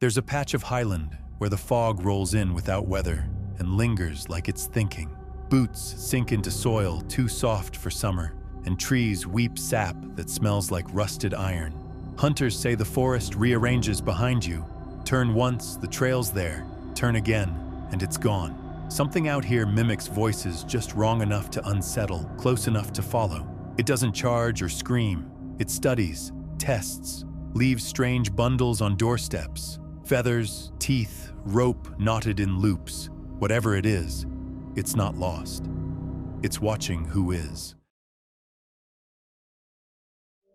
There's a patch of highland where the fog rolls in without weather and lingers like it's thinking. Boots sink into soil too soft for summer, and trees weep sap that smells like rusted iron. Hunters say the forest rearranges behind you. Turn once, the trail's there. Turn again, and it's gone. Something out here mimics voices just wrong enough to unsettle, close enough to follow. It doesn't charge or scream. It studies, tests, leaves strange bundles on doorsteps. Feathers, teeth, rope knotted in loops. Whatever it is, it's not lost. It's watching who is.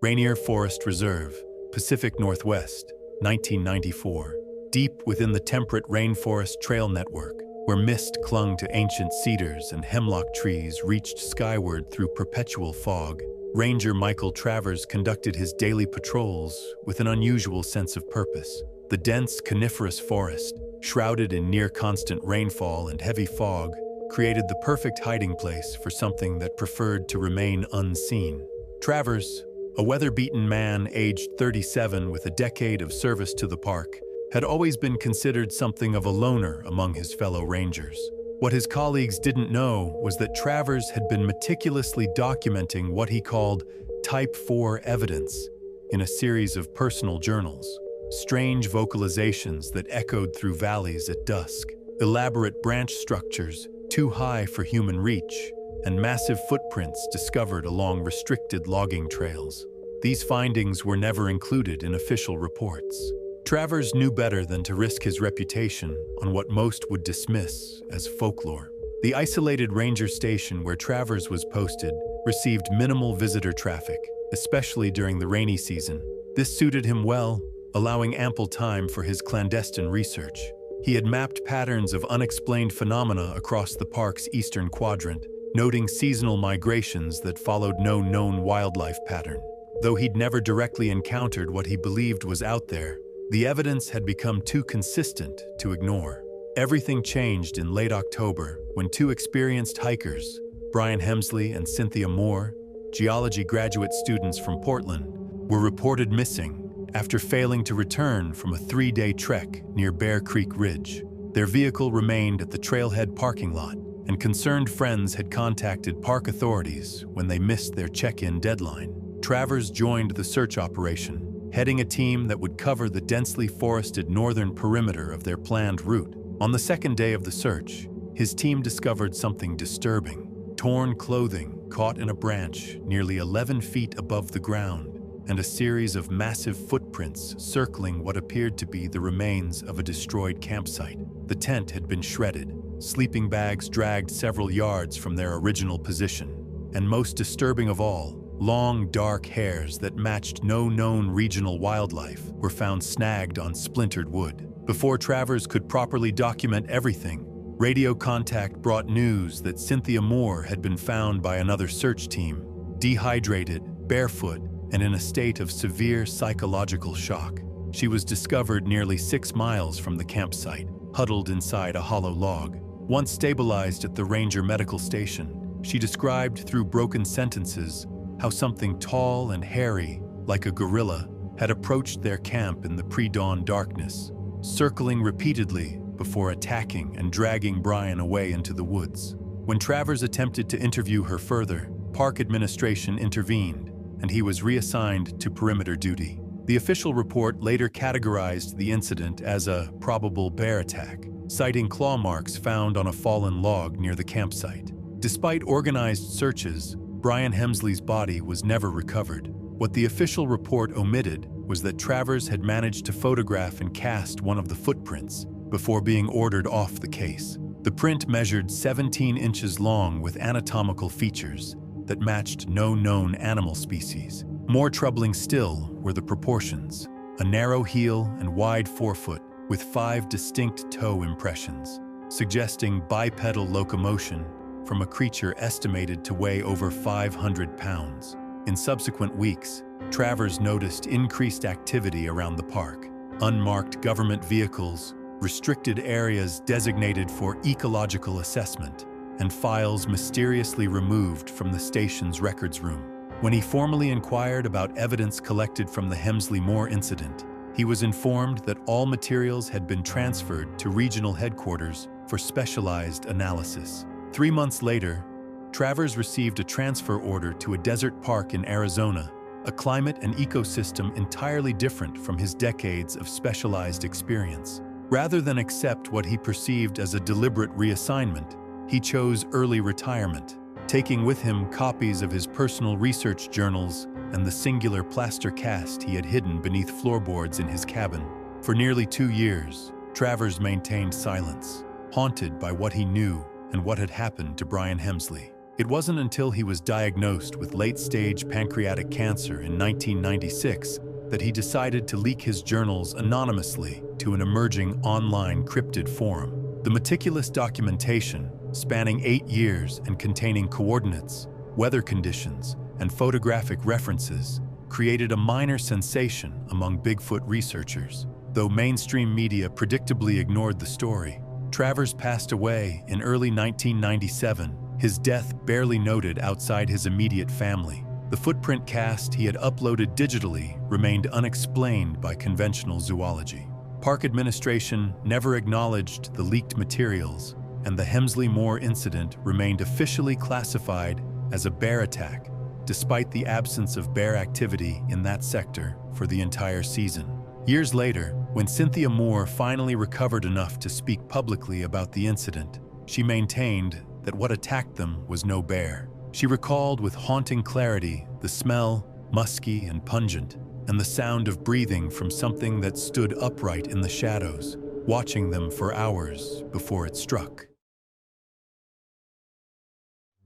Rainier Forest Reserve, Pacific Northwest, 1994. Deep within the temperate rainforest trail network, where mist clung to ancient cedars and hemlock trees reached skyward through perpetual fog, Ranger Michael Travers conducted his daily patrols with an unusual sense of purpose. The dense coniferous forest, shrouded in near-constant rainfall and heavy fog, created the perfect hiding place for something that preferred to remain unseen. Travers, a weather-beaten man aged 37 with a decade of service to the park, had always been considered something of a loner among his fellow rangers. What his colleagues didn't know was that Travers had been meticulously documenting what he called Type 4 evidence in a series of personal journals. Strange vocalizations that echoed through valleys at dusk, elaborate branch structures too high for human reach, and massive footprints discovered along restricted logging trails. These findings were never included in official reports. Travers knew better than to risk his reputation on what most would dismiss as folklore. The isolated ranger station where Travers was posted received minimal visitor traffic, especially during the rainy season. This suited him well, allowing ample time for his clandestine research. He had mapped patterns of unexplained phenomena across the park's eastern quadrant, noting seasonal migrations that followed no known wildlife pattern. Though he'd never directly encountered what he believed was out there, the evidence had become too consistent to ignore. Everything changed in late October when two experienced hikers, Brian Hemsley and Cynthia Moore, geology graduate students from Portland, were reported missing after failing to return from a 3-day trek near Bear Creek Ridge. Their vehicle remained at the trailhead parking lot, and concerned friends had contacted park authorities when they missed their check-in deadline. Travers joined the search operation, heading a team that would cover the densely forested northern perimeter of their planned route. On the second day of the search, his team discovered something disturbing. Torn clothing caught in a branch nearly 11 feet above the ground, and a series of massive footprints circling what appeared to be the remains of a destroyed campsite. The tent had been shredded, sleeping bags dragged several yards from their original position, and most disturbing of all, long dark hairs that matched no known regional wildlife were found snagged on splintered wood. Before Travers could properly document everything, radio contact brought news that Cynthia Moore had been found by another search team, dehydrated, barefoot, and in a state of severe psychological shock. She was discovered nearly 6 miles from the campsite, huddled inside a hollow log. Once stabilized at the Ranger Medical Station, she described through broken sentences how something tall and hairy, like a gorilla, had approached their camp in the pre-dawn darkness, circling repeatedly before attacking and dragging Brian away into the woods. When Travers attempted to interview her further, park administration intervened, and he was reassigned to perimeter duty. The official report later categorized the incident as a probable bear attack, citing claw marks found on a fallen log near the campsite. Despite organized searches, Brian Hemsley's body was never recovered. What the official report omitted was that Travers had managed to photograph and cast one of the footprints before being ordered off the case. The print measured 17 inches long with anatomical features that matched no known animal species. More troubling still were the proportions: a narrow heel and wide forefoot with 5 distinct toe impressions, suggesting bipedal locomotion from a creature estimated to weigh over 500 pounds. In subsequent weeks, Travers noticed increased activity around the park. Unmarked government vehicles, restricted areas designated for ecological assessment, and files mysteriously removed from the station's records room. When he formally inquired about evidence collected from the Hemsley Moore incident, He was informed that all materials had been transferred to regional headquarters for specialized analysis. 3 months later, Travers received a transfer order to a desert park in Arizona, a climate and ecosystem entirely different from his decades of specialized experience. Rather than accept what he perceived as a deliberate reassignment, he chose early retirement, taking with him copies of his personal research journals and the singular plaster cast he had hidden beneath floorboards in his cabin. For nearly 2 years, Travers maintained silence, haunted by what he knew and what had happened to Brian Hemsley. It wasn't until he was diagnosed with late-stage pancreatic cancer in 1996 that he decided to leak his journals anonymously to an emerging online cryptid forum. The meticulous documentation, spanning 8 years and containing coordinates, weather conditions, and photographic references, created a minor sensation among Bigfoot researchers. Though mainstream media predictably ignored the story, Travers passed away in early 1997, his death barely noted outside his immediate family. The footprint cast he had uploaded digitally remained unexplained by conventional zoology. Park administration never acknowledged the leaked materials, and the Hemsley Moor incident remained officially classified as a bear attack, despite the absence of bear activity in that sector for the entire season. Years later, when Cynthia Moore finally recovered enough to speak publicly about the incident, she maintained that what attacked them was no bear. She recalled with haunting clarity the smell, musky and pungent, and the sound of breathing from something that stood upright in the shadows, watching them for hours before it struck.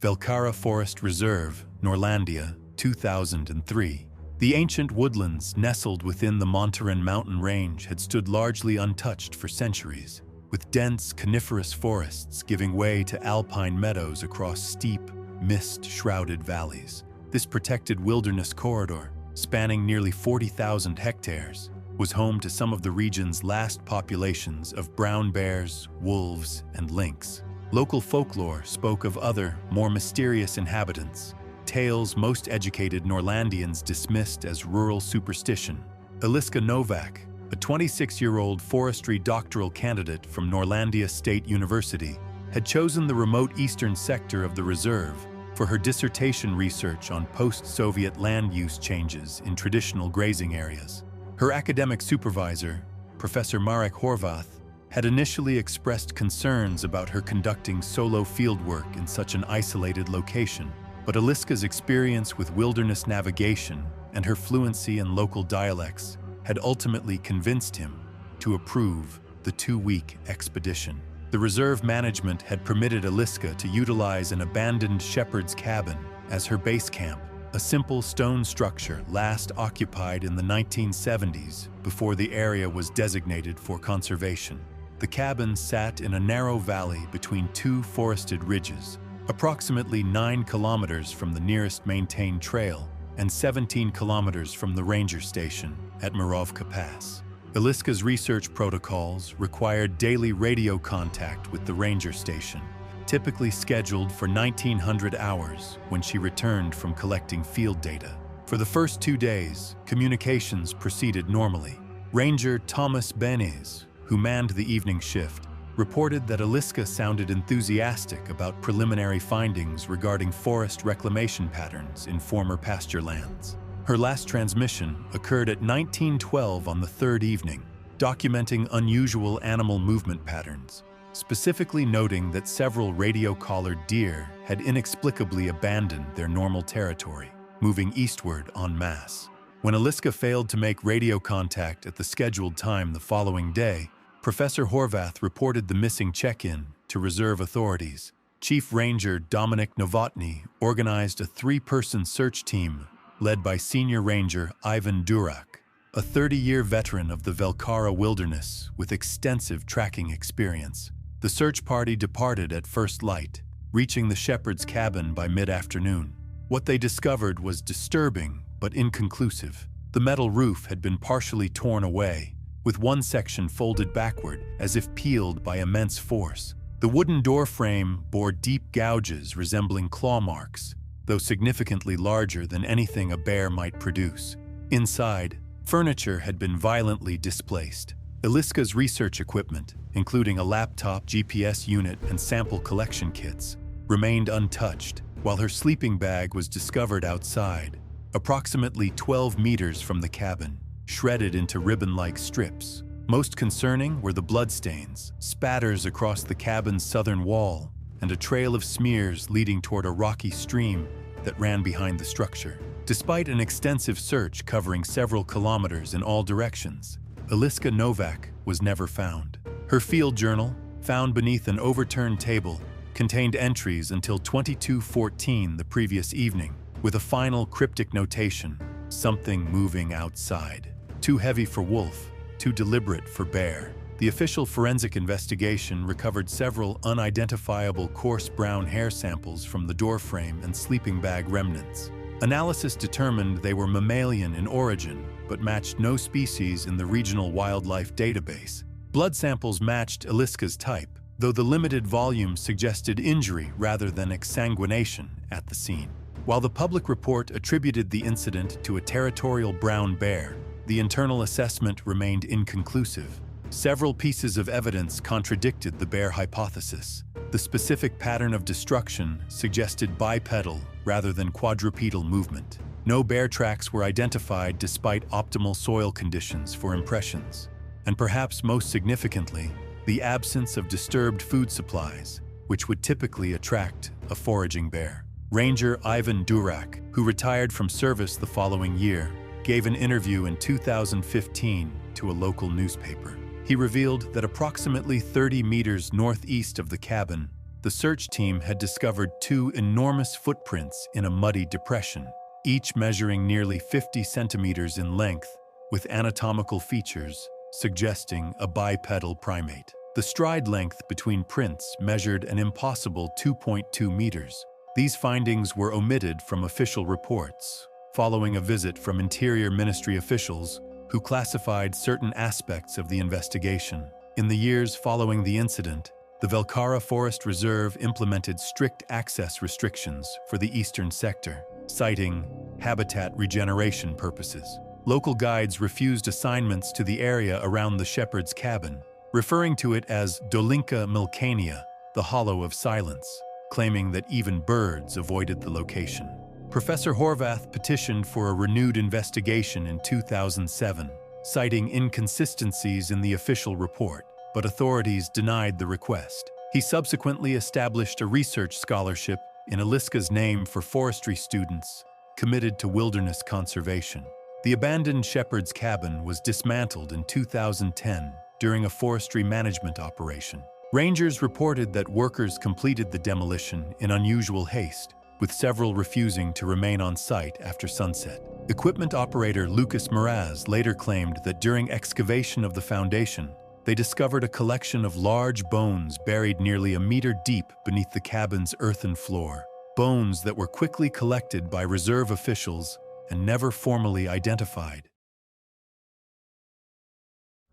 Velcara Forest Reserve, Norlandia, 2003. The ancient woodlands nestled within the Monterey mountain range had stood largely untouched for centuries, with dense coniferous forests giving way to alpine meadows across steep, mist-shrouded valleys. This protected wilderness corridor, spanning nearly 40,000 hectares, was home to some of the region's last populations of brown bears, wolves, and lynx. Local folklore spoke of other, more mysterious inhabitants, tales most educated Norlandians dismissed as rural superstition. Eliska Novak, a 26-year-old forestry doctoral candidate from Norlandia State University, had chosen the remote eastern sector of the reserve for her dissertation research on post-Soviet land use changes in traditional grazing areas. Her academic supervisor, Professor Marek Horvath, had initially expressed concerns about her conducting solo fieldwork in such an isolated location, but Eliska's experience with wilderness navigation and her fluency in local dialects had ultimately convinced him to approve the 2-week expedition. The reserve management had permitted Eliska to utilize an abandoned shepherd's cabin as her base camp, a simple stone structure last occupied in the 1970s before the area was designated for conservation. The cabin sat in a narrow valley between 2 forested ridges, approximately 9 kilometers from the nearest maintained trail and 17 kilometers from the ranger station at Mirovka Pass. Eliska's research protocols required daily radio contact with the ranger station, typically scheduled for 1900 hours when she returned from collecting field data. For the first 2 days, communications proceeded normally. Ranger Thomas Benes, who manned the evening shift, reported that Eliska sounded enthusiastic about preliminary findings regarding forest reclamation patterns in former pasture lands. Her last transmission occurred at 1912 on the 3rd evening, documenting unusual animal movement patterns, specifically noting that several radio-collared deer had inexplicably abandoned their normal territory, moving eastward en masse. When Eliska failed to make radio contact at the scheduled time the following day, Professor Horvath reported the missing check-in to reserve authorities. Chief Ranger Dominic Novotny organized a 3-person search team led by Senior Ranger Ivan Durak, a 30-year veteran of the Velcara wilderness with extensive tracking experience. The search party departed at first light, reaching the shepherd's cabin by mid-afternoon. What they discovered was disturbing but inconclusive. The metal roof had been partially torn away, with one section folded backward as if peeled by immense force. The wooden door frame bore deep gouges resembling claw marks, though significantly larger than anything a bear might produce. Inside, Furniture had been violently displaced. Eliska's research equipment, including a laptop, GPS unit, and sample collection kits, remained untouched, while her sleeping bag was discovered outside, approximately 12 meters from the cabin, shredded into ribbon-like strips. Most concerning were the bloodstains, spatters across the cabin's southern wall, and a trail of smears leading toward a rocky stream that ran behind the structure. Despite an extensive search covering several kilometers in all directions, Eliska Novak was never found. Her field journal, found beneath an overturned table, contained entries until 22:14 the previous evening, with a final cryptic notation, "Something moving outside. Too heavy for wolf, too deliberate for bear." The official forensic investigation recovered several unidentifiable coarse brown hair samples from the doorframe and sleeping bag remnants. Analysis determined they were mammalian in origin, but matched no species in the regional wildlife database. Blood samples matched Eliska's type, though the limited volume suggested injury rather than exsanguination at the scene. While the public report attributed the incident to a territorial brown bear, the internal assessment remained inconclusive. Several pieces of evidence contradicted the bear hypothesis. The specific pattern of destruction suggested bipedal rather than quadrupedal movement. No bear tracks were identified despite optimal soil conditions for impressions. And perhaps most significantly, the absence of disturbed food supplies, which would typically attract a foraging bear. Ranger Ivan Durak, who retired from service the following year, gave an interview in 2015 to a local newspaper. He revealed that approximately 30 meters northeast of the cabin, the search team had discovered two enormous footprints in a muddy depression, each measuring nearly 50 centimeters in length, with anatomical features suggesting a bipedal primate. The stride length between prints measured an impossible 2.2 meters. These findings were omitted from official reports, following a visit from Interior Ministry officials who classified certain aspects of the investigation. In the years following the incident, the Velkara Forest Reserve implemented strict access restrictions for the eastern sector, citing habitat regeneration purposes. Local guides refused assignments to the area around the shepherd's cabin, referring to it as Dolinka Milkania, the Hollow of Silence, claiming that even birds avoided the location. Professor Horvath petitioned for a renewed investigation in 2007, citing inconsistencies in the official report, but authorities denied the request. He subsequently established a research scholarship in Eliska's name for forestry students committed to wilderness conservation. The abandoned shepherd's cabin was dismantled in 2010 during a forestry management operation. Rangers reported that workers completed the demolition in unusual haste, with several refusing to remain on site after sunset. Equipment operator Lucas Meraz later claimed that during excavation of the foundation, they discovered a collection of large bones buried nearly a meter deep beneath the cabin's earthen floor. Bones that were quickly collected by reserve officials and never formally identified.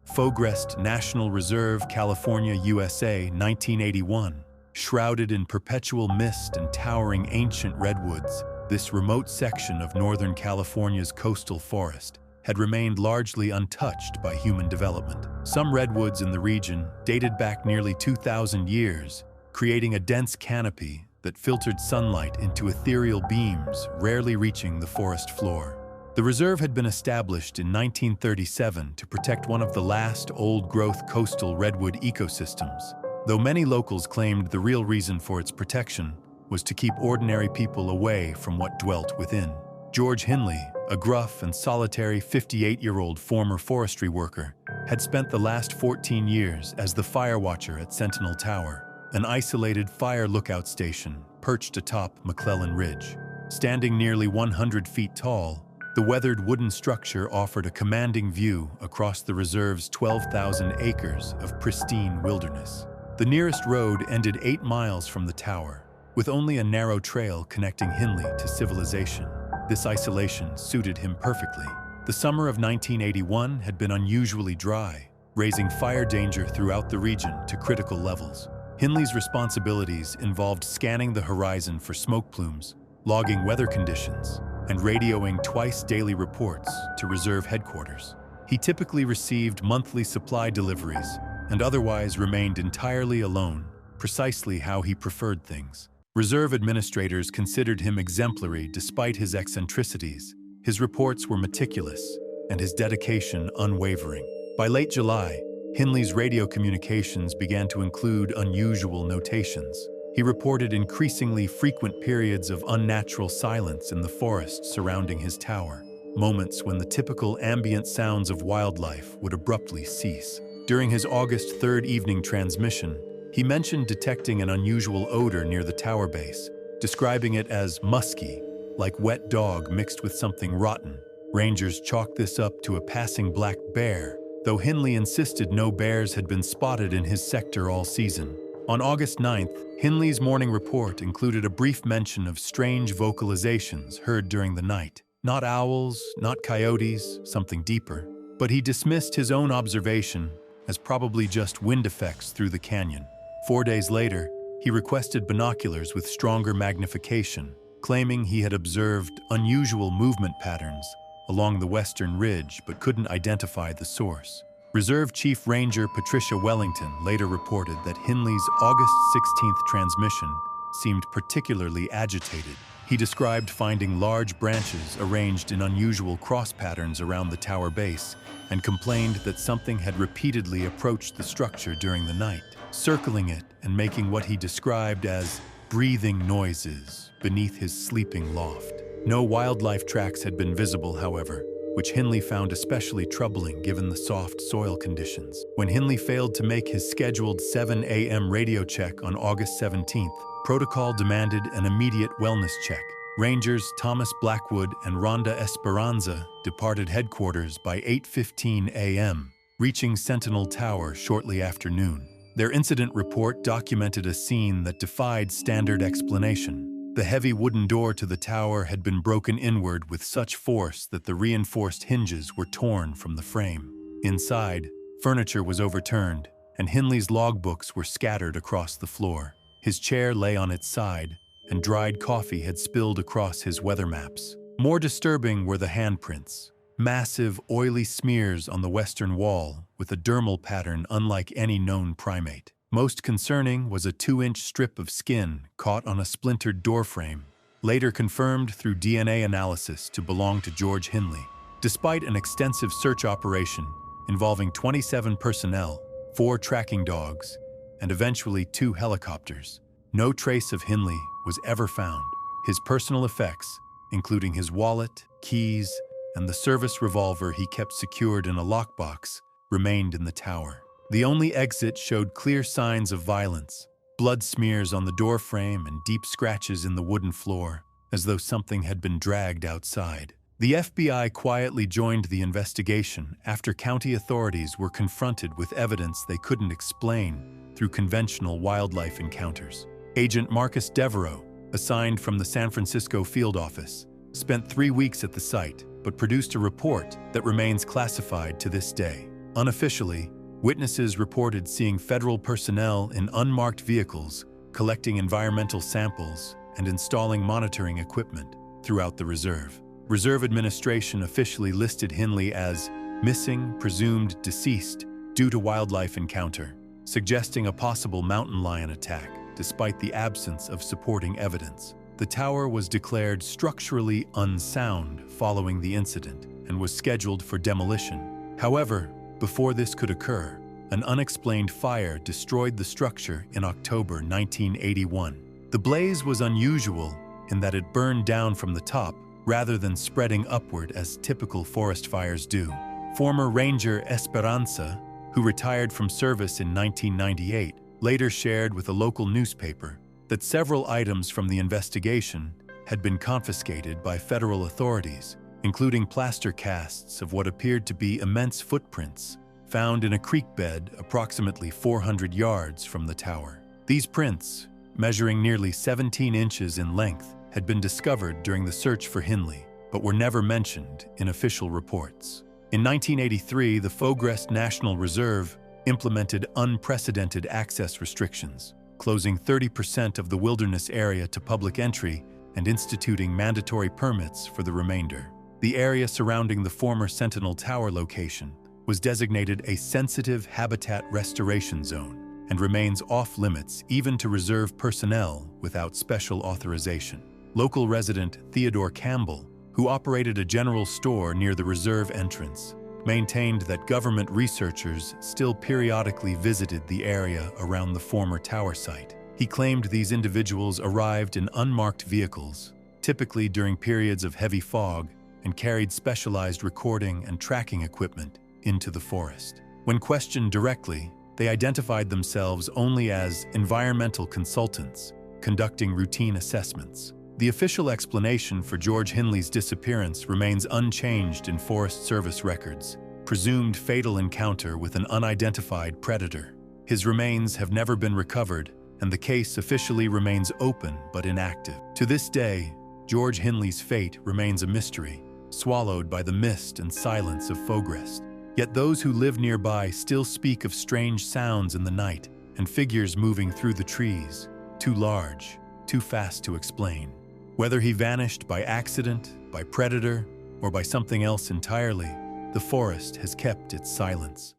Fogrest National Reserve, California, USA, 1981. Shrouded in perpetual mist and towering ancient redwoods, this remote section of Northern California's coastal forest had remained largely untouched by human development. Some redwoods in the region dated back nearly 2,000 years, creating a dense canopy that filtered sunlight into ethereal beams, rarely reaching the forest floor. The reserve had been established in 1937 to protect one of the last old-growth coastal redwood ecosystems, though many locals claimed the real reason for its protection was to keep ordinary people away from what dwelt within. George Hinley, a gruff and solitary 58-year-old former forestry worker, had spent the last 14 years as the fire watcher at Sentinel Tower, an isolated fire lookout station perched atop McClellan Ridge. Standing nearly 100 feet tall, the weathered wooden structure offered a commanding view across the reserve's 12,000 acres of pristine wilderness. The nearest road ended 8 miles from the tower, with only a narrow trail connecting Hinley to civilization. This isolation suited him perfectly. The summer of 1981 had been unusually dry, raising fire danger throughout the region to critical levels. Hinley's responsibilities involved scanning the horizon for smoke plumes, logging weather conditions, and radioing twice daily reports to reserve headquarters. He typically received monthly supply deliveries and otherwise remained entirely alone, precisely how he preferred things. Reserve administrators considered him exemplary despite his eccentricities. His reports were meticulous, and his dedication unwavering. By late July, Hindley's radio communications began to include unusual notations. He reported increasingly frequent periods of unnatural silence in the forest surrounding his tower, moments when the typical ambient sounds of wildlife would abruptly cease. During his August 3rd evening transmission, he mentioned detecting an unusual odor near the tower base, describing it as musky, like wet dog mixed with something rotten. Rangers chalked this up to a passing black bear, though Hindley insisted no bears had been spotted in his sector all season. On August 9th, Hindley's morning report included a brief mention of strange vocalizations heard during the night. Not owls, not coyotes, something deeper. But he dismissed his own observation as probably just wind effects through the canyon. 4 days later, he requested binoculars with stronger magnification, claiming he had observed unusual movement patterns along the western ridge but couldn't identify the source. Reserve Chief Ranger Patricia Wellington later reported that Hindley's August 16th transmission seemed particularly agitated. He described finding large branches arranged in unusual cross patterns around the tower base and complained that something had repeatedly approached the structure during the night, circling it and making what he described as breathing noises beneath his sleeping loft. No wildlife tracks had been visible, however, which Hindley found especially troubling given the soft soil conditions. When Hindley failed to make his scheduled 7 a.m. radio check on August 17th, protocol demanded an immediate wellness check. Rangers Thomas Blackwood and Rhonda Esperanza departed headquarters by 8:15 a.m., reaching Sentinel Tower shortly after noon. Their incident report documented a scene that defied standard explanation. The heavy wooden door to the tower had been broken inward with such force that the reinforced hinges were torn from the frame. Inside, furniture was overturned, and Hindley's logbooks were scattered across the floor. His chair lay on its side, and dried coffee had spilled across his weather maps. More disturbing were the handprints, massive, oily smears on the western wall with a dermal pattern unlike any known primate. Most concerning was a 2-inch strip of skin caught on a splintered doorframe, later confirmed through DNA analysis to belong to George Hindley. Despite an extensive search operation involving 27 personnel, 4 tracking dogs, and eventually 2 helicopters, no trace of Hindley was ever found. His personal effects, including his wallet, keys, and the service revolver he kept secured in a lockbox, remained in the tower. The only exit showed clear signs of violence, blood smears on the doorframe and deep scratches in the wooden floor, as though something had been dragged outside. The FBI quietly joined the investigation after county authorities were confronted with evidence they couldn't explain through conventional wildlife encounters. Agent Marcus Devereaux, assigned from the San Francisco field office, spent 3 weeks at the site, but produced a report that remains classified to this day. Unofficially, witnesses reported seeing federal personnel in unmarked vehicles collecting environmental samples and installing monitoring equipment throughout the reserve. Reserve administration officially listed Hindley as missing, presumed deceased due to wildlife encounter, suggesting a possible mountain lion attack, despite the absence of supporting evidence. The tower was declared structurally unsound following the incident and was scheduled for demolition. However, before this could occur, an unexplained fire destroyed the structure in October 1981. The blaze was unusual in that it burned down from the top rather than spreading upward as typical forest fires do. Former Ranger Esperanza, who retired from service in 1998, later shared with a local newspaper that several items from the investigation had been confiscated by federal authorities, including plaster casts of what appeared to be immense footprints found in a creek bed approximately 400 yards from the tower. These prints, measuring nearly 17 inches in length, had been discovered during the search for Hindley, but were never mentioned in official reports. In 1983, the Faugrest National Reserve implemented unprecedented access restrictions, closing 30% of the wilderness area to public entry and instituting mandatory permits for the remainder. The area surrounding the former Sentinel Tower location was designated a sensitive habitat restoration zone and remains off-limits even to reserve personnel without special authorization. Local resident Theodore Campbell, who operated a general store near the reserve entrance, maintained that government researchers still periodically visited the area around the former tower site. He claimed these individuals arrived in unmarked vehicles, typically during periods of heavy fog, and carried specialized recording and tracking equipment into the forest. When questioned directly, they identified themselves only as environmental consultants, conducting routine assessments. The official explanation for George Hinley's disappearance remains unchanged in Forest Service records: presumed fatal encounter with an unidentified predator. His remains have never been recovered, and the case officially remains open but inactive. To this day, George Hinley's fate remains a mystery, swallowed by the mist and silence of Fogrest. Yet those who live nearby still speak of strange sounds in the night and figures moving through the trees, too large, too fast to explain. Whether he vanished by accident, by predator, or by something else entirely, the forest has kept its silence.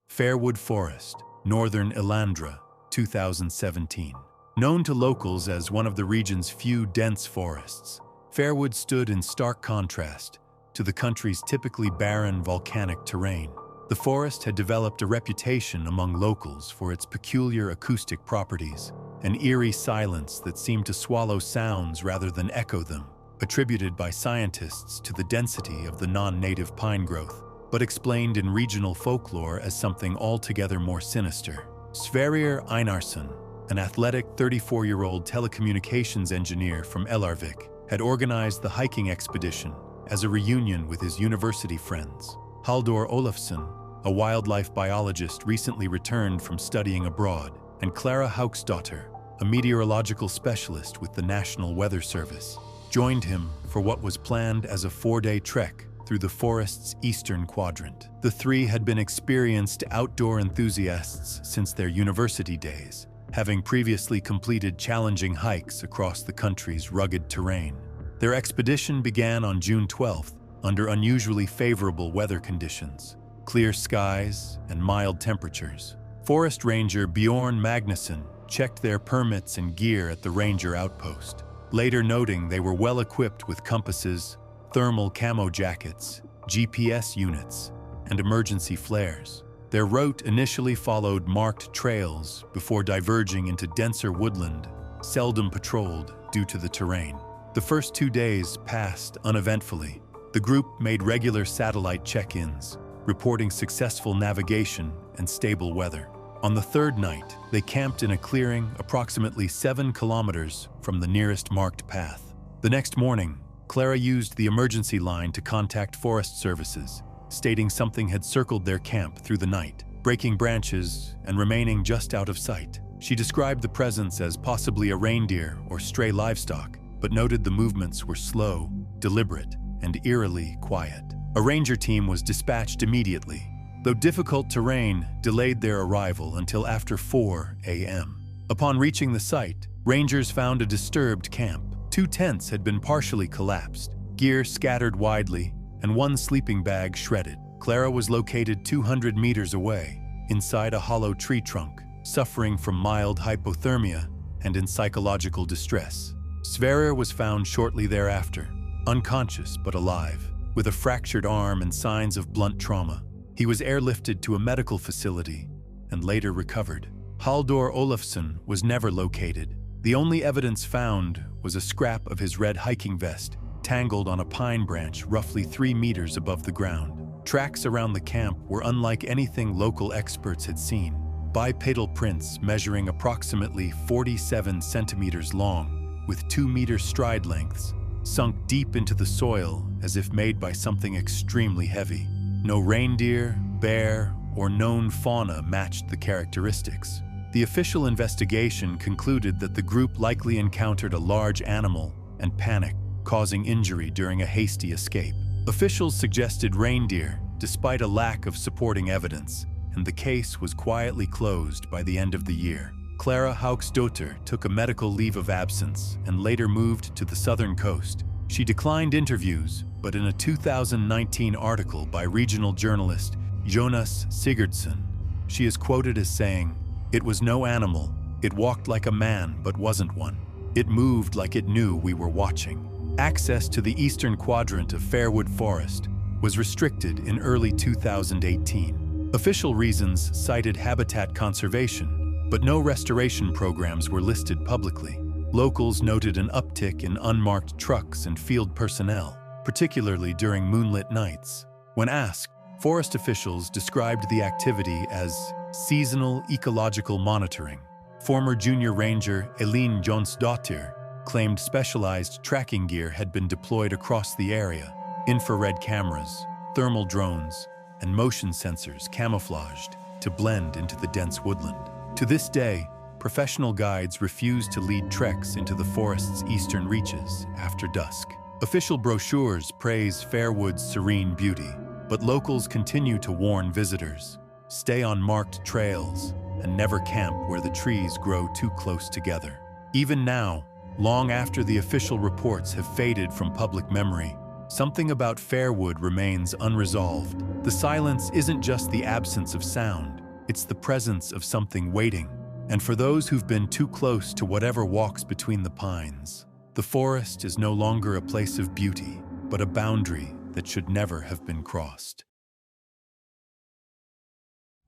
Fairwood Forest, Northern Elandra, 2017. Known to locals as one of the region's few dense forests, Fairwood stood in stark contrast to the country's typically barren volcanic terrain. The forest had developed a reputation among locals for its peculiar acoustic properties, an eerie silence that seemed to swallow sounds rather than echo them, attributed by scientists to the density of the non-native pine growth, but explained in regional folklore as something altogether more sinister. Sverrir Einarsson, an athletic 34-year-old telecommunications engineer from Elarvik, had organized the hiking expedition as a reunion with his university friends. Halldor Olafsson, a wildlife biologist recently returned from studying abroad, and Clara Hauksdottir, a meteorological specialist with the National Weather Service, joined him for what was planned as a 4-day trek through the forest's eastern quadrant. The three had been experienced outdoor enthusiasts since their university days, having previously completed challenging hikes across the country's rugged terrain. Their expedition began on June 12th under unusually favorable weather conditions, clear skies and mild temperatures. Forest Ranger Bjorn Magnusson checked their permits and gear at the ranger outpost, later noting they were well equipped with compasses, thermal camo jackets, GPS units, and emergency flares. Their route initially followed marked trails before diverging into denser woodland, seldom patrolled due to the terrain. The first 2 days passed uneventfully. The group made regular satellite check-ins, reporting successful navigation and stable weather. On the third night, they camped in a clearing approximately 7 kilometers from the nearest marked path. The next morning, Clara used the emergency line to contact Forest Services, stating something had circled their camp through the night, breaking branches and remaining just out of sight. She described the presence as possibly a reindeer or stray livestock, but noted the movements were slow, deliberate, and eerily quiet. A ranger team was dispatched immediately, though difficult terrain delayed their arrival until after 4 a.m. Upon reaching the site, rangers found a disturbed camp. 2 tents had been partially collapsed, gear scattered widely, and 1 sleeping bag shredded. Clara was located 200 meters away, inside a hollow tree trunk, suffering from mild hypothermia and in psychological distress. Sverrir was found shortly thereafter, unconscious but alive, with a fractured arm and signs of blunt trauma. He was airlifted to a medical facility and later recovered. Halldor Olafsson was never located. The only evidence found was a scrap of his red hiking vest, tangled on a pine branch roughly 3 meters above the ground. Tracks around the camp were unlike anything local experts had seen. Bipedal prints measuring approximately 47 centimeters long, with 2-meter stride lengths, sunk deep into the soil as if made by something extremely heavy. No reindeer, bear, or known fauna matched the characteristics. The official investigation concluded that the group likely encountered a large animal and panicked, causing injury during a hasty escape. Officials suggested reindeer, despite a lack of supporting evidence, and the case was quietly closed by the end of the year. Clara Hauksdotter took a medical leave of absence and later moved to the southern coast. She declined interviews, but in a 2019 article by regional journalist Jonas Sigurdsson, she is quoted as saying, "It was no animal. It walked like a man but wasn't one. It moved like it knew we were watching." Access to the eastern quadrant of Fairwood Forest was restricted in early 2018. Official reasons cited habitat conservation, but no restoration programs were listed publicly. Locals noted an uptick in unmarked trucks and field personnel, particularly during moonlit nights. When asked, forest officials described the activity as seasonal ecological monitoring. Former junior ranger Eileen Jonsdottir claimed specialized tracking gear had been deployed across the area. Infrared cameras, thermal drones, and motion sensors camouflaged to blend into the dense woodland. To this day, professional guides refuse to lead treks into the forest's eastern reaches after dusk. Official brochures praise Fairwood's serene beauty, but locals continue to warn visitors, stay on marked trails, and never camp where the trees grow too close together. Even now, long after the official reports have faded from public memory, something about Fairwood remains unresolved. The silence isn't just the absence of sound, it's the presence of something waiting. And for those who've been too close to whatever walks between the pines, the forest is no longer a place of beauty, but a boundary that should never have been crossed.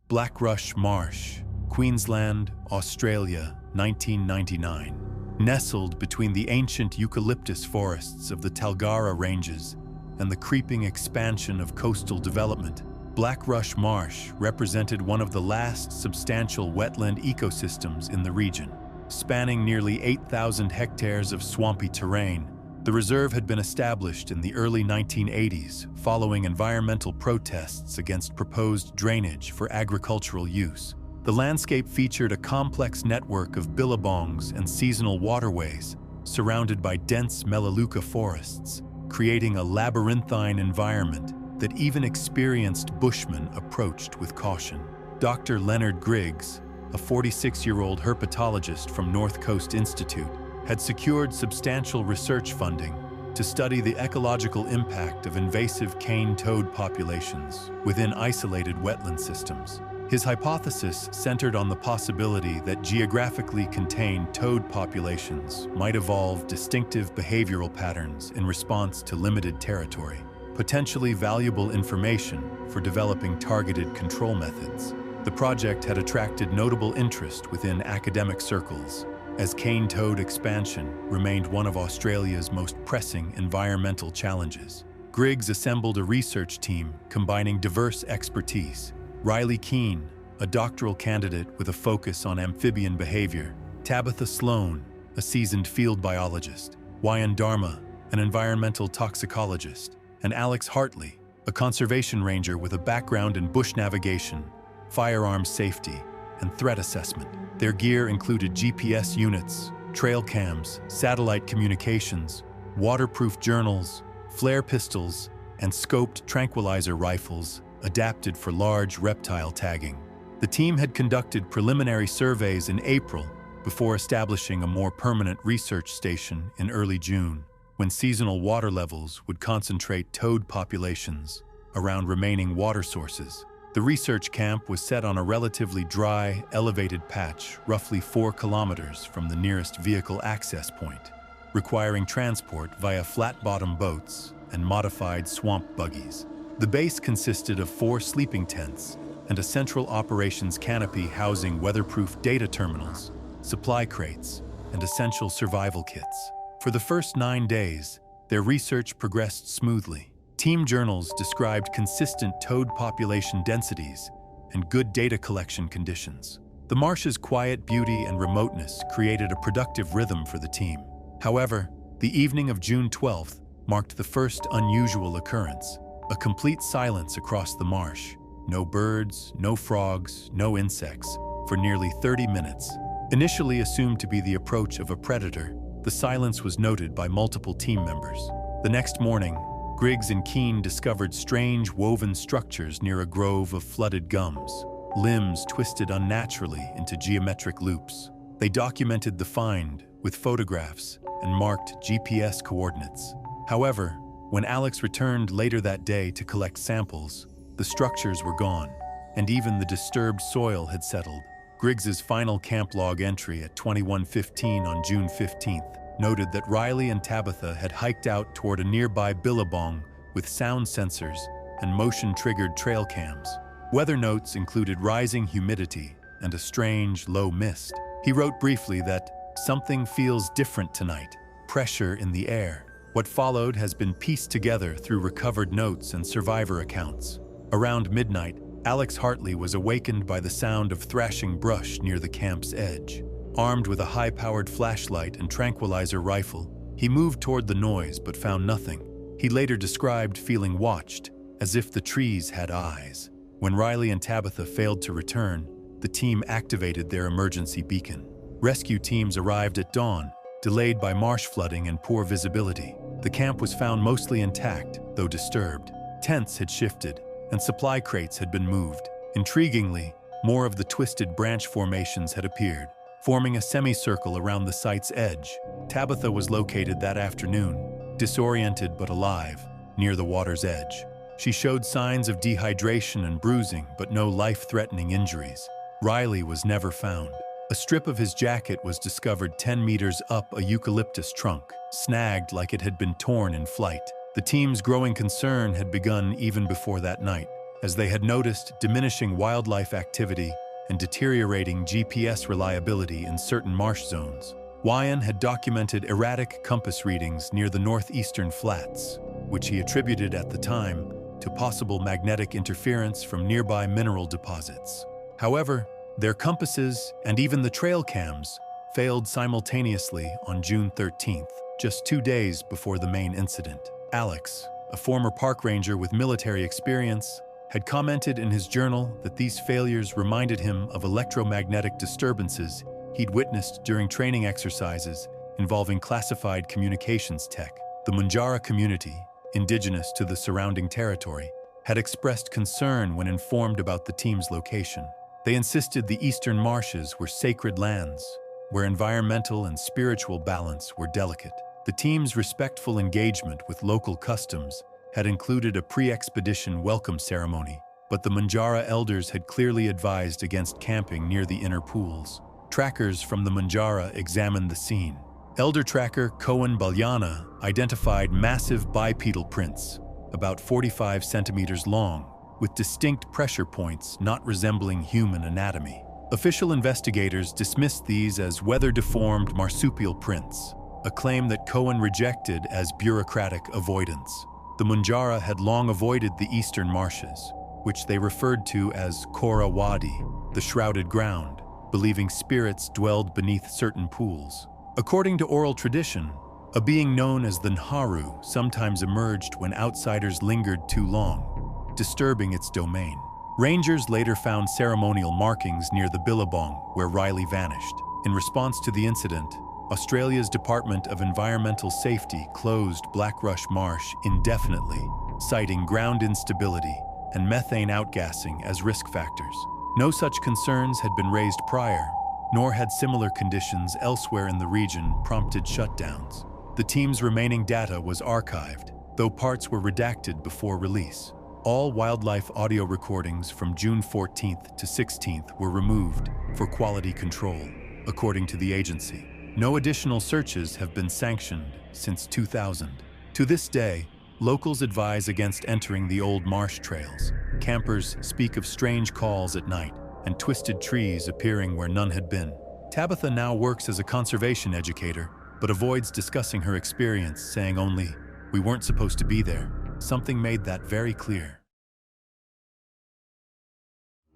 Blackrush Marsh, Queensland, Australia, 1999. Nestled between the ancient eucalyptus forests of the Talgara Ranges and the creeping expansion of coastal development, Blackrush Marsh represented one of the last substantial wetland ecosystems in the region. Spanning nearly 8,000 hectares of swampy terrain, the reserve had been established in the early 1980s following environmental protests against proposed drainage for agricultural use. The landscape featured a complex network of billabongs and seasonal waterways surrounded by dense Melaleuca forests, creating a labyrinthine environment that even experienced bushmen approached with caution. Dr. Leonard Griggs, a 46-year-old herpetologist from North Coast Institute, had secured substantial research funding to study the ecological impact of invasive cane toad populations within isolated wetland systems. His hypothesis centered on the possibility that geographically contained toad populations might evolve distinctive behavioral patterns in response to limited territory, potentially valuable information for developing targeted control methods. The project had attracted notable interest within academic circles, as cane toad expansion remained one of Australia's most pressing environmental challenges. Griggs assembled a research team combining diverse expertise. Riley Keane, a doctoral candidate with a focus on amphibian behavior, Tabitha Sloan, a seasoned field biologist, Wayan Dharma, an environmental toxicologist, and Alex Hartley, a conservation ranger with a background in bush navigation, firearms safety, and threat assessment. Their gear included GPS units, trail cams, satellite communications, waterproof journals, flare pistols, and scoped tranquilizer rifles adapted for large reptile tagging. The team had conducted preliminary surveys in April before establishing a more permanent research station in early June, when seasonal water levels would concentrate toad populations around remaining water sources. The research camp was set on a relatively dry, elevated patch roughly 4 kilometers from the nearest vehicle access point, requiring transport via flat-bottom boats and modified swamp buggies. The base consisted of 4 sleeping tents and a central operations canopy housing weatherproof data terminals, supply crates, and essential survival kits. For the first 9 days, their research progressed smoothly. Team journals described consistent toad population densities and good data collection conditions. The marsh's quiet beauty and remoteness created a productive rhythm for the team. However, the evening of June 12th marked the first unusual occurrence: a complete silence across the marsh. No birds, no frogs, no insects, for nearly 30 minutes. Initially assumed to be the approach of a predator, the silence was noted by multiple team members. The next morning, Griggs and Keane discovered strange woven structures near a grove of flooded gums, limbs twisted unnaturally into geometric loops. They documented the find with photographs and marked GPS coordinates. However, when Alex returned later that day to collect samples, the structures were gone, and even the disturbed soil had settled. Griggs's final camp log entry at 21:15 on June 15th noted that Riley and Tabitha had hiked out toward a nearby billabong with sound sensors and motion-triggered trail cams. Weather notes included rising humidity and a strange, low mist. He wrote briefly that, "Something feels different tonight, pressure in the air." What followed has been pieced together through recovered notes and survivor accounts. Around midnight, Alex Hartley was awakened by the sound of thrashing brush near the camp's edge. Armed with a high-powered flashlight and tranquilizer rifle, he moved toward the noise but found nothing. He later described feeling watched, as if the trees had eyes. When Riley and Tabitha failed to return, the team activated their emergency beacon. Rescue teams arrived at dawn, delayed by marsh flooding and poor visibility. The camp was found mostly intact, though disturbed. Tents had shifted, and supply crates had been moved. Intriguingly, more of the twisted branch formations had appeared, forming a semicircle around the site's edge. Tabitha was located that afternoon, disoriented but alive, near the water's edge. She showed signs of dehydration and bruising, but no life-threatening injuries. Riley was never found. A strip of his jacket was discovered 10 meters up a eucalyptus trunk, snagged like it had been torn in flight. The team's growing concern had begun even before that night, as they had noticed diminishing wildlife activity and deteriorating GPS reliability in certain marsh zones. Wyan had documented erratic compass readings near the northeastern flats, which he attributed at the time to possible magnetic interference from nearby mineral deposits. However, their compasses and even the trail cams failed simultaneously on June 13th, just 2 days before the main incident. Alex, a former park ranger with military experience, had commented in his journal that these failures reminded him of electromagnetic disturbances he'd witnessed during training exercises involving classified communications tech. The Munjara community, indigenous to the surrounding territory, had expressed concern when informed about the team's location. They insisted the eastern marshes were sacred lands, where environmental and spiritual balance were delicate. The team's respectful engagement with local customs had included a pre-expedition welcome ceremony, but the Munjara elders had clearly advised against camping near the inner pools. Trackers from the Munjara examined the scene. Elder tracker Cohen Balyana identified massive bipedal prints, about 45 centimeters long, with distinct pressure points not resembling human anatomy. Official investigators dismissed these as weather-deformed marsupial prints, a claim that Cohen rejected as bureaucratic avoidance. The Munjara had long avoided the eastern marshes, which they referred to as Kora Wadi, the shrouded ground, believing spirits dwelled beneath certain pools. According to oral tradition, a being known as the Nharu sometimes emerged when outsiders lingered too long, disturbing its domain. Rangers later found ceremonial markings near the billabong where Riley vanished. In response to the incident, Australia's Department of Environmental Safety closed Blackrush Marsh indefinitely, citing ground instability and methane outgassing as risk factors. No such concerns had been raised prior, nor had similar conditions elsewhere in the region prompted shutdowns. The team's remaining data was archived, though parts were redacted before release. All wildlife audio recordings from June 14th to 16th were removed for quality control, according to the agency. No additional searches have been sanctioned since 2000. To this day, locals advise against entering the old marsh trails. Campers speak of strange calls at night and twisted trees appearing where none had been. Tabitha now works as a conservation educator, but avoids discussing her experience, saying only, "We weren't supposed to be there." Something made that very clear.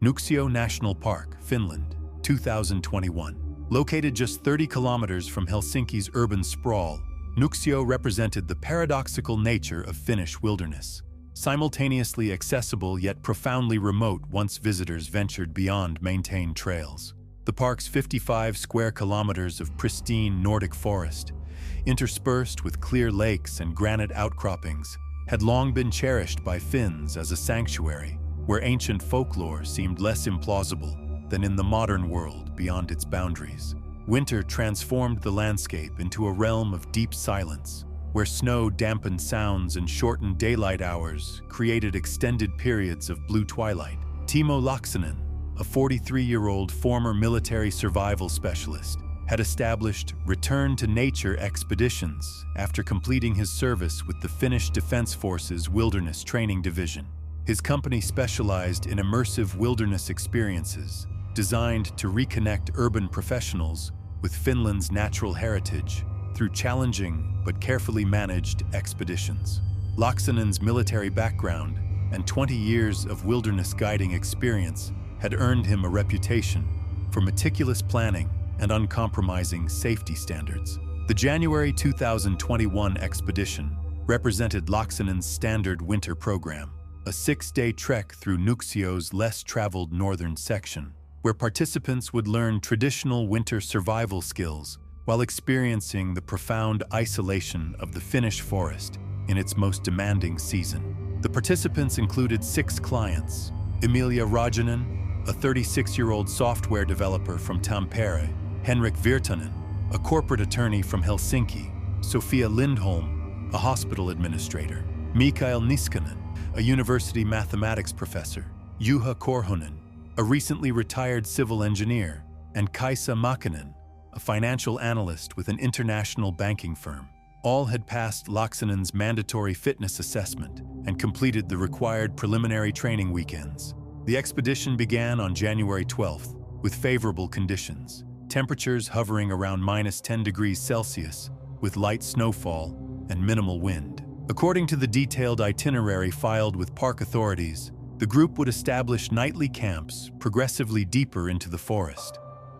Nuuksio National Park, Finland, 2021. Located just 30 kilometers from Helsinki's urban sprawl, Nuuksio represented the paradoxical nature of Finnish wilderness. Simultaneously accessible yet profoundly remote once visitors ventured beyond maintained trails. The park's 55 square kilometers of pristine Nordic forest, interspersed with clear lakes and granite outcroppings, had long been cherished by Finns as a sanctuary, where ancient folklore seemed less implausible than in the modern world beyond its boundaries. winter transformed the landscape into a realm of deep silence, where snow dampened sounds and shortened daylight hours created extended periods of blue twilight. Timo Laaksonen, a 43-year-old former military survival specialist, had established return-to-nature expeditions after completing his service with the Finnish Defense Forces Wilderness Training Division. His company specialized in immersive wilderness experiences designed to reconnect urban professionals with Finland's natural heritage through challenging but carefully managed expeditions. Laaksonen's military background and 20 years of wilderness guiding experience had earned him a reputation for meticulous planning and uncompromising safety standards. The January 2021 expedition represented Laaksonen's standard winter program, a 6-day trek through Nuuksio's less-traveled northern section, where participants would learn traditional winter survival skills while experiencing the profound isolation of the Finnish forest in its most demanding season. The participants included 6 clients: Emilia Rajanen, a 36-year-old software developer from Tampere; Henrik Virtanen, a corporate attorney from Helsinki; Sofia Lindholm, a hospital administrator; Mikael Niskanen, a university mathematics professor; Juha Korhonen, a recently retired civil engineer; and Kaisa Makinen, a financial analyst with an international banking firm. All had passed Laaksonen's mandatory fitness assessment and completed the required preliminary training weekends. The expedition began on January 12th with favorable conditions, temperatures hovering around -10 degrees Celsius, with light snowfall and minimal wind. According to the detailed itinerary filed with park authorities, the group would establish nightly camps progressively deeper into the forest.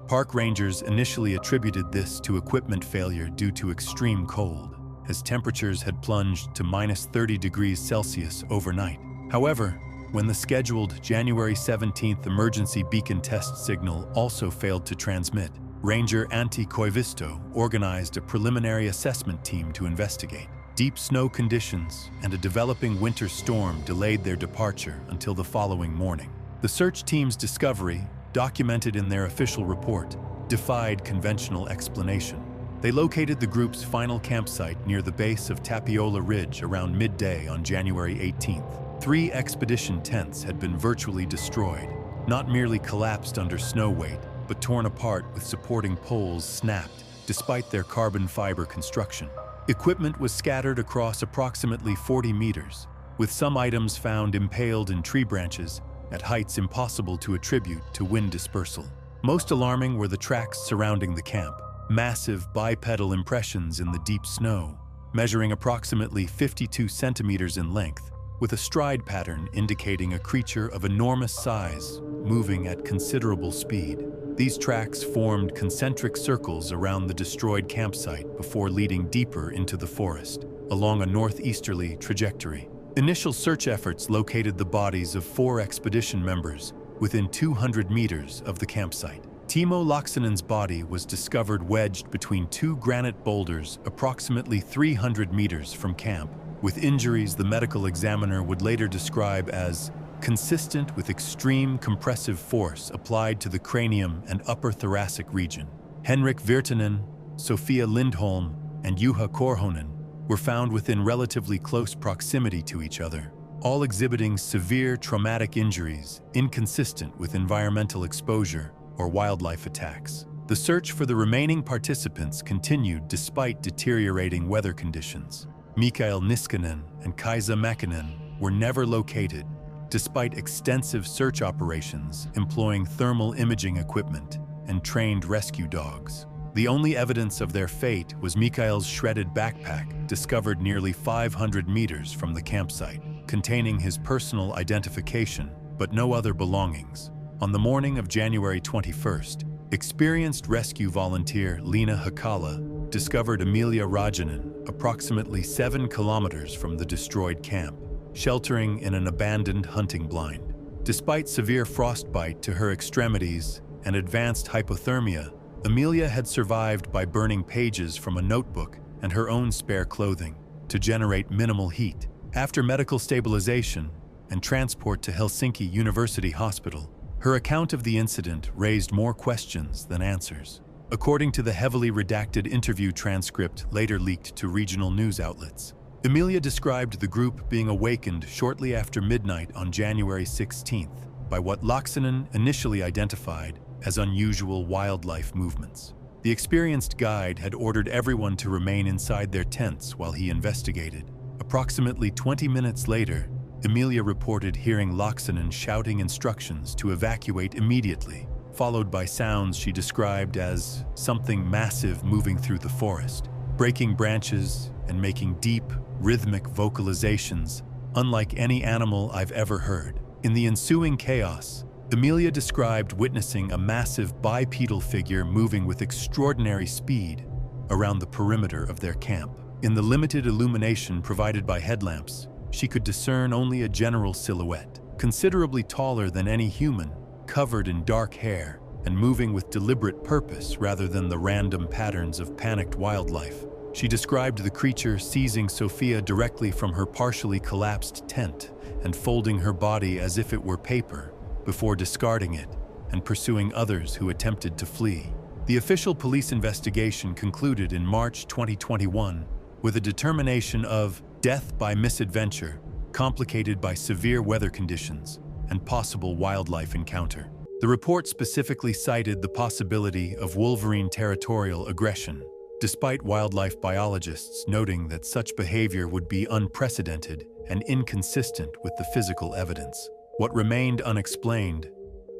Park rangers initially attributed this to equipment failure due to extreme cold, as temperatures had plunged to -30 degrees Celsius overnight. However, when the scheduled January 17th emergency beacon test signal also failed to transmit, Ranger Antti Koivisto organized a preliminary assessment team to investigate. Deep snow conditions and a developing winter storm delayed their departure until the following morning. The search team's discovery, documented in their official report, defied conventional explanation. They located the group's final campsite near the base of Tapiola Ridge around midday on January 18th. 3 expedition tents had been virtually destroyed, not merely collapsed under snow weight, but torn apart with supporting poles snapped despite their carbon fiber construction. Equipment was scattered across approximately 40 meters, with some items found impaled in tree branches at heights impossible to attribute to wind dispersal. Most alarming were the tracks surrounding the camp, massive bipedal impressions in the deep snow, measuring approximately 52 centimeters in length, with a stride pattern indicating a creature of enormous size moving at considerable speed. These tracks formed concentric circles around the destroyed campsite before leading deeper into the forest, along a northeasterly trajectory. Initial search efforts located the bodies of 4 expedition members within 200 meters of the campsite. Timo Laaksonen's body was discovered wedged between 2 granite boulders approximately 300 meters from camp, with injuries the medical examiner would later describe as consistent with extreme compressive force applied to the cranium and upper thoracic region. Henrik Virtanen, Sofia Lindholm, and Juha Korhonen were found within relatively close proximity to each other, all exhibiting severe traumatic injuries inconsistent with environmental exposure or wildlife attacks. The search for the remaining participants continued despite deteriorating weather conditions. Mikael Niskanen and Kaisa Makinen were never located, despite extensive search operations employing thermal imaging equipment and trained rescue dogs. The only evidence of their fate was Mikael's shredded backpack, discovered nearly 500 meters from the campsite, containing his personal identification, but no other belongings. On the morning of January 21st, experienced rescue volunteer Leena Hakala discovered Emilia Rajanen approximately 7 kilometers from the destroyed camp, sheltering in an abandoned hunting blind. Despite severe frostbite to her extremities and advanced hypothermia, Emilia had survived by burning pages from a notebook and her own spare clothing to generate minimal heat. After medical stabilization and transport to Helsinki University Hospital, her account of the incident raised more questions than answers. according to the heavily redacted interview transcript later leaked to regional news outlets. Emilia described the group being awakened shortly after midnight on January 16th by what Laaksonen initially identified as unusual wildlife movements. The experienced guide had ordered everyone to remain inside their tents while he investigated. Approximately 20 minutes later, Emilia reported hearing Laaksonen shouting instructions to evacuate immediately, followed by sounds she described as something massive moving through the forest, breaking branches and making deep, rhythmic vocalizations unlike any animal I've ever heard. In the ensuing chaos, Emilia described witnessing a massive bipedal figure moving with extraordinary speed around the perimeter of their camp. In the limited illumination provided by headlamps, she could discern only a general silhouette, considerably taller than any human, covered in dark hair and moving with deliberate purpose rather than the random patterns of panicked wildlife. She described the creature seizing Sophia directly from her partially collapsed tent and folding her body as if it were paper, before discarding it and pursuing others who attempted to flee. The official police investigation concluded in March 2021 with a determination of death by misadventure, complicated by severe weather conditions and possible wildlife encounter. The report specifically cited the possibility of wolverine territorial aggression, despite wildlife biologists noting that such behavior would be unprecedented and inconsistent with the physical evidence. What remained unexplained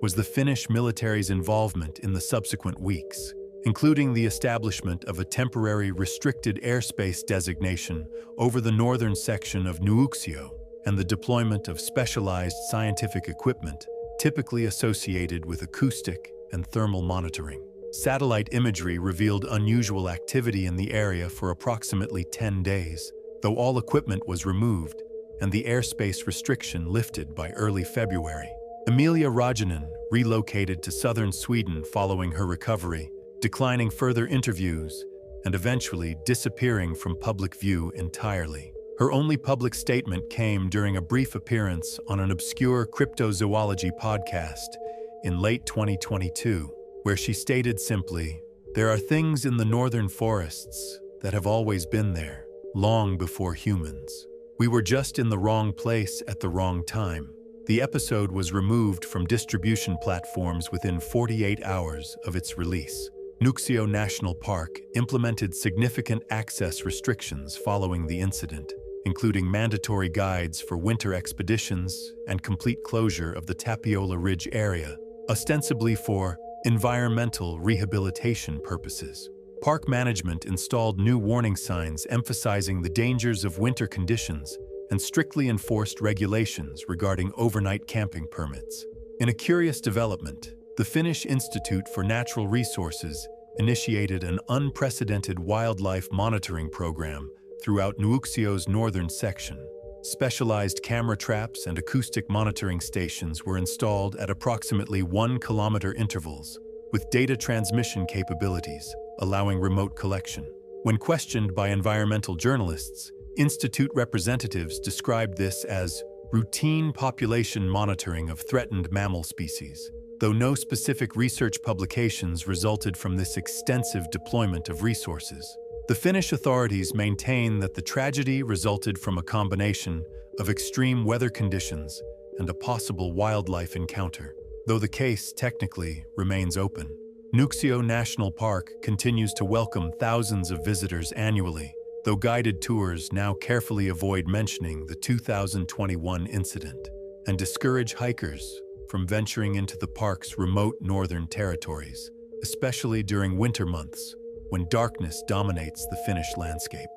was the Finnish military's involvement in the subsequent weeks, including the establishment of a temporary restricted airspace designation over the northern section of Nuuksio and the deployment of specialized scientific equipment typically associated with acoustic and thermal monitoring. Satellite imagery revealed unusual activity in the area for approximately 10 days, though all equipment was removed and the airspace restriction lifted by early February. Emilia Rajanen relocated to southern Sweden following her recovery, declining further interviews and eventually disappearing from public view entirely. Her only public statement came during a brief appearance on an obscure cryptozoology podcast in late 2022, where she stated simply, "There are things in the northern forests that have always been there, long before humans. We were just in the wrong place at the wrong time." The episode was removed from distribution platforms within 48 hours of its release. Nuuksio National Park implemented significant access restrictions following the incident, including mandatory guides for winter expeditions and complete closure of the Tapiola Ridge area, ostensibly for environmental rehabilitation purposes. Park management installed new warning signs emphasizing the dangers of winter conditions and strictly enforced regulations regarding overnight camping permits. In a curious development, the Finnish Institute for Natural Resources initiated an unprecedented wildlife monitoring program throughout Nuuksio's northern section. Specialized camera traps and acoustic monitoring stations were installed at approximately 1-kilometer intervals, with data transmission capabilities, allowing remote collection. When questioned by environmental journalists, Institute representatives described this as routine population monitoring of threatened mammal species, though no specific research publications resulted from this extensive deployment of resources. The Finnish authorities maintain that the tragedy resulted from a combination of extreme weather conditions and a possible wildlife encounter, though the case technically remains open. Nuuksio National Park continues to welcome thousands of visitors annually, though guided tours now carefully avoid mentioning the 2021 incident and discourage hikers from venturing into the park's remote northern territories, especially during winter months when darkness dominates the Finnish landscape.